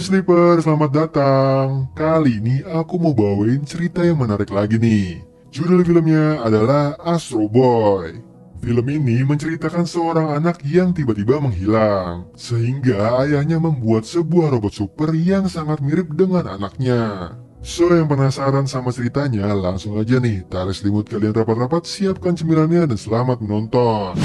Sleeper, selamat datang. Kali ini aku mau bawain cerita yang menarik lagi nih. Judul filmnya adalah Astro Boy. Film ini menceritakan seorang anak yang tiba-tiba menghilang, sehingga ayahnya membuat sebuah robot super yang sangat mirip dengan anaknya. So, yang penasaran sama ceritanya, langsung aja nih, tarik selimut kalian rapat-rapat, siapkan cemilannya, dan selamat menonton.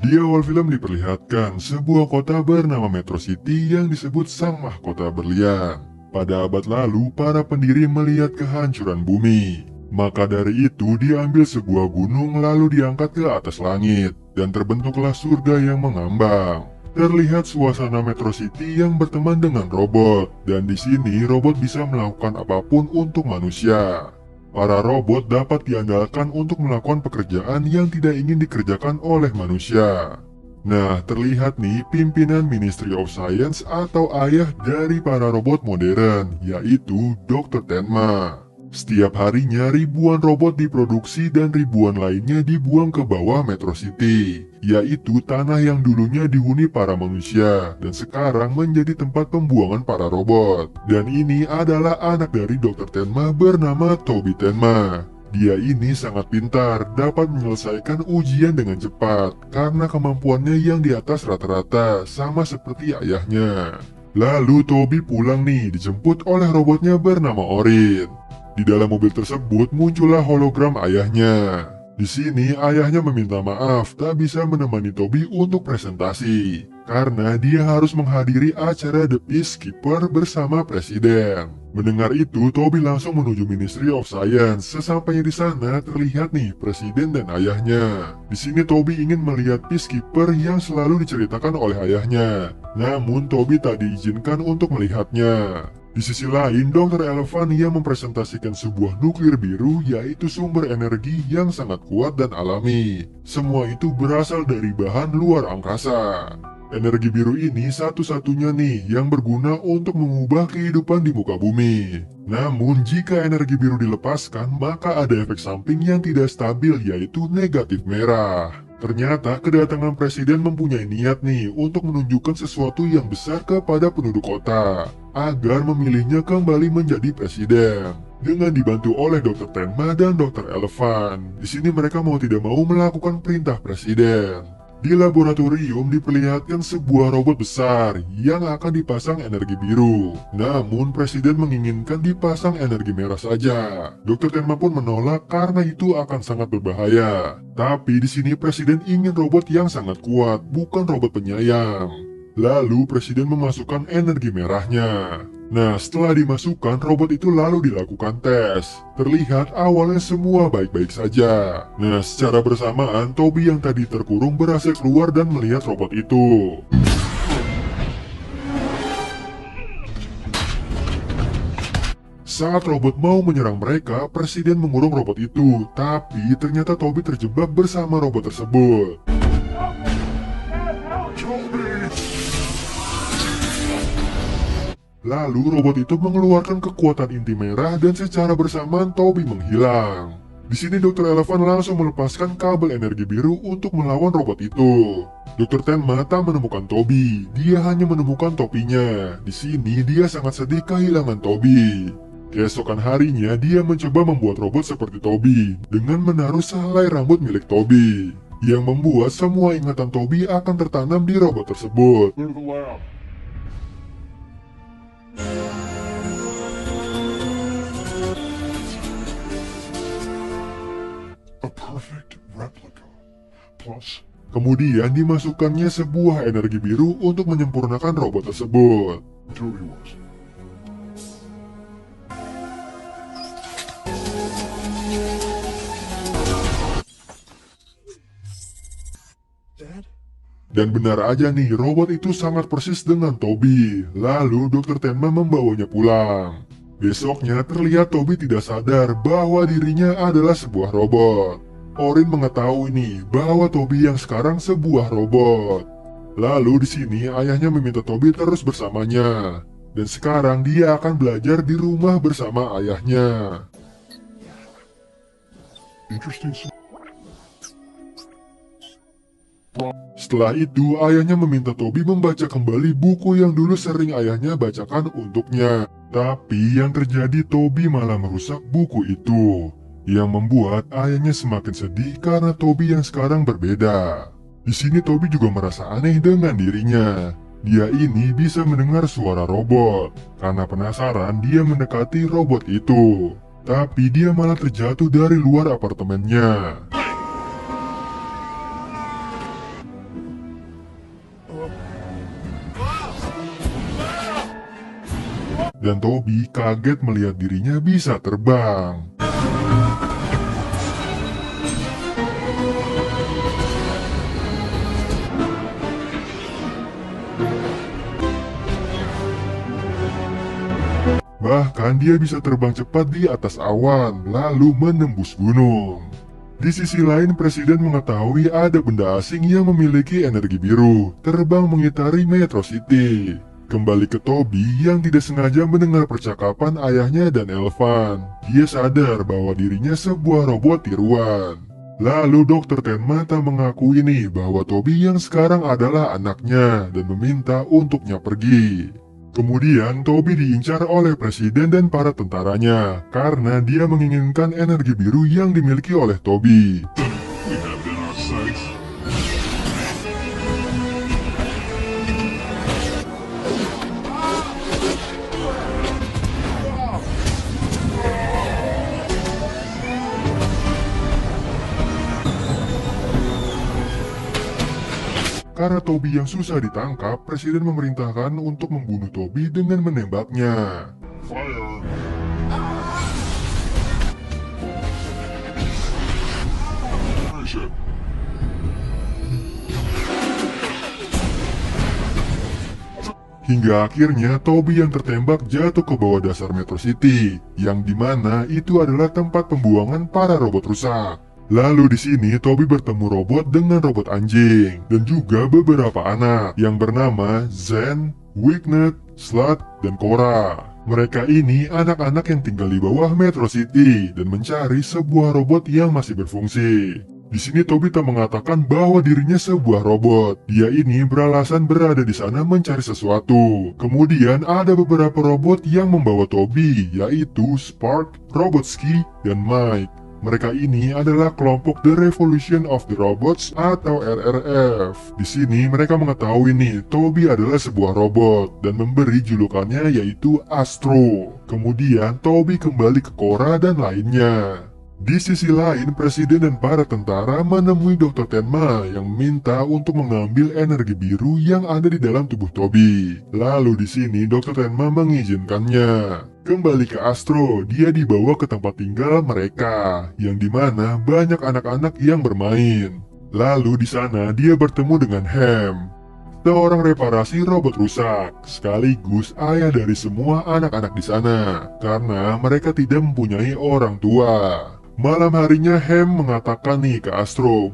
Di awal film diperlihatkan sebuah kota bernama Metro City yang disebut Sang Mahkota Berlian. Pada abad lalu, para pendiri melihat kehancuran bumi. Maka dari itu diambil sebuah gunung lalu diangkat ke atas langit, dan terbentuklah surga yang mengambang. Terlihat suasana Metro City yang berteman dengan robot, dan di sini robot bisa melakukan apapun untuk manusia. Para robot dapat diandalkan untuk melakukan pekerjaan yang tidak ingin dikerjakan oleh manusia. Nah, terlihat nih pimpinan Ministry of Science atau ayah dari para robot modern, yaitu Dr. Tenma. Setiap harinya ribuan robot diproduksi dan ribuan lainnya dibuang ke bawah Metro City, yaitu tanah yang dulunya dihuni para manusia dan sekarang menjadi tempat pembuangan para robot. Dan ini adalah anak dari Dr. Tenma bernama Toby Tenma. Dia ini sangat pintar, dapat menyelesaikan ujian dengan cepat karena kemampuannya yang di atas rata-rata, sama seperti ayahnya. Lalu Toby pulang nih, dijemput oleh robotnya bernama Orin. Di dalam mobil tersebut muncullah hologram ayahnya. Di sini ayahnya meminta maaf tak bisa menemani Toby untuk presentasi karena dia harus menghadiri acara The Peacekeeper bersama presiden. Mendengar itu, Toby langsung menuju Ministry of Science. Sesampainya di sana terlihat nih presiden dan ayahnya. Di sini Toby ingin melihat Peacekeeper yang selalu diceritakan oleh ayahnya. Namun Toby tak diizinkan untuk melihatnya. Di sisi lain, Dr. Elephant yang mempresentasikan sebuah nuklir biru, yaitu sumber energi yang sangat kuat dan alami. Semua itu berasal dari bahan luar angkasa. Energi biru ini satu-satunya nih yang berguna untuk mengubah kehidupan di muka bumi. Namun jika energi biru dilepaskan, maka ada efek samping yang tidak stabil, yaitu negatif merah. Ternyata kedatangan presiden mempunyai niat nih untuk menunjukkan sesuatu yang besar kepada penduduk kota agar memilihnya kembali menjadi presiden. Dengan dibantu oleh Dr. Tenma dan Dr. Elephant, di sini mereka mau tidak mau melakukan perintah presiden. Di laboratorium diperlihatkan sebuah robot besar yang akan dipasang energi biru. Namun presiden menginginkan dipasang energi merah saja. Dr. Tenma pun menolak karena itu akan sangat berbahaya. Tapi di sini presiden ingin robot yang sangat kuat, bukan robot penyayang. Lalu presiden memasukkan energi merahnya. Nah, setelah dimasukkan, robot itu lalu dilakukan tes. Terlihat awalnya semua baik-baik saja. Nah, secara bersamaan, Toby yang tadi terkurung berhasil keluar dan melihat robot itu. Saat robot mau menyerang mereka, presiden mengurung robot itu. Tapi ternyata Toby terjebak bersama robot tersebut. Lalu robot itu mengeluarkan kekuatan inti merah dan secara bersamaan Toby menghilang. Di sini Dr. Elephant langsung melepaskan kabel energi biru untuk melawan robot itu. Dr. Tenma tak menemukan Toby, dia hanya menemukan topinya. Di sini dia sangat sedih kehilangan Toby. Keesokan harinya dia mencoba membuat robot seperti Toby dengan menaruh sehelai rambut milik Toby, yang membuat semua ingatan Toby akan tertanam di robot tersebut. Kemudian dimasukkannya sebuah energi biru untuk menyempurnakan robot tersebut. Dan benar aja nih, robot itu sangat persis dengan Toby. Lalu Dr. Tenma membawanya pulang. Besoknya terlihat Toby tidak sadar bahwa dirinya adalah sebuah robot. Orin mengetahui nih bahwa Toby yang sekarang sebuah robot. Lalu di sini ayahnya meminta Toby terus bersamanya. Dan sekarang dia akan belajar di rumah bersama ayahnya. Setelah itu, ayahnya meminta Toby membaca kembali buku yang dulu sering ayahnya bacakan untuknya. Tapi yang terjadi, Toby malah merusak buku itu, yang membuat ayahnya semakin sedih karena Toby yang sekarang berbeda. Di sini Toby juga merasa aneh dengan dirinya. Dia ini bisa mendengar suara robot. Karena penasaran, dia mendekati robot itu. Tapi dia malah terjatuh dari luar apartemennya. Dan Toby kaget melihat dirinya bisa terbang. Bahkan dia bisa terbang cepat di atas awan, lalu menembus gunung. Di sisi lain, Presiden mengetahui ada benda asing yang memiliki energi biru, terbang mengitari Metro City. Kembali ke Toby yang tidak sengaja mendengar percakapan ayahnya dan Elvan. Dia sadar bahwa dirinya sebuah robot tiruan. Lalu Dr. Tenma mengakui nih bahwa Toby yang sekarang adalah anaknya dan meminta untuknya pergi. Kemudian Toby diincar oleh Presiden dan para tentaranya karena dia menginginkan energi biru yang dimiliki oleh Toby. Karena Toby yang susah ditangkap, Presiden memerintahkan untuk membunuh Toby dengan menembaknya. Fire. Hingga akhirnya Toby yang tertembak jatuh ke bawah dasar Metro City, yang dimana itu adalah tempat pembuangan para robot rusak. Lalu di sini Toby bertemu robot dengan robot anjing dan juga beberapa anak yang bernama Zen, Wignet, Slut, dan Cora. Mereka ini anak-anak yang tinggal di bawah Metro City dan mencari sebuah robot yang masih berfungsi. Di sini Toby tak mengatakan bahwa dirinya sebuah robot. Dia ini beralasan berada di sana mencari sesuatu. Kemudian ada beberapa robot yang membawa Toby, yaitu Spark, Robotsky, dan Mike. Mereka ini adalah kelompok The Revolution of the Robots atau RRF. Di sini mereka mengetahui nih, Toby adalah sebuah robot dan memberi julukannya yaitu Astro. Kemudian Toby kembali ke Cora dan lainnya. Di sisi lain, Presiden dan para tentara menemui Dr. Tenma yang meminta untuk mengambil energi biru yang ada di dalam tubuh Toby. Lalu di sini Dr. Tenma mengizinkannya. Kembali ke Astro, dia dibawa ke tempat tinggal mereka, yang dimana banyak anak-anak yang bermain. Lalu di sana dia bertemu dengan Ham, seorang reparasi robot rusak, sekaligus ayah dari semua anak-anak di sana, karena mereka tidak mempunyai orang tua. Malam harinya Ham mengatakan nih ke Astro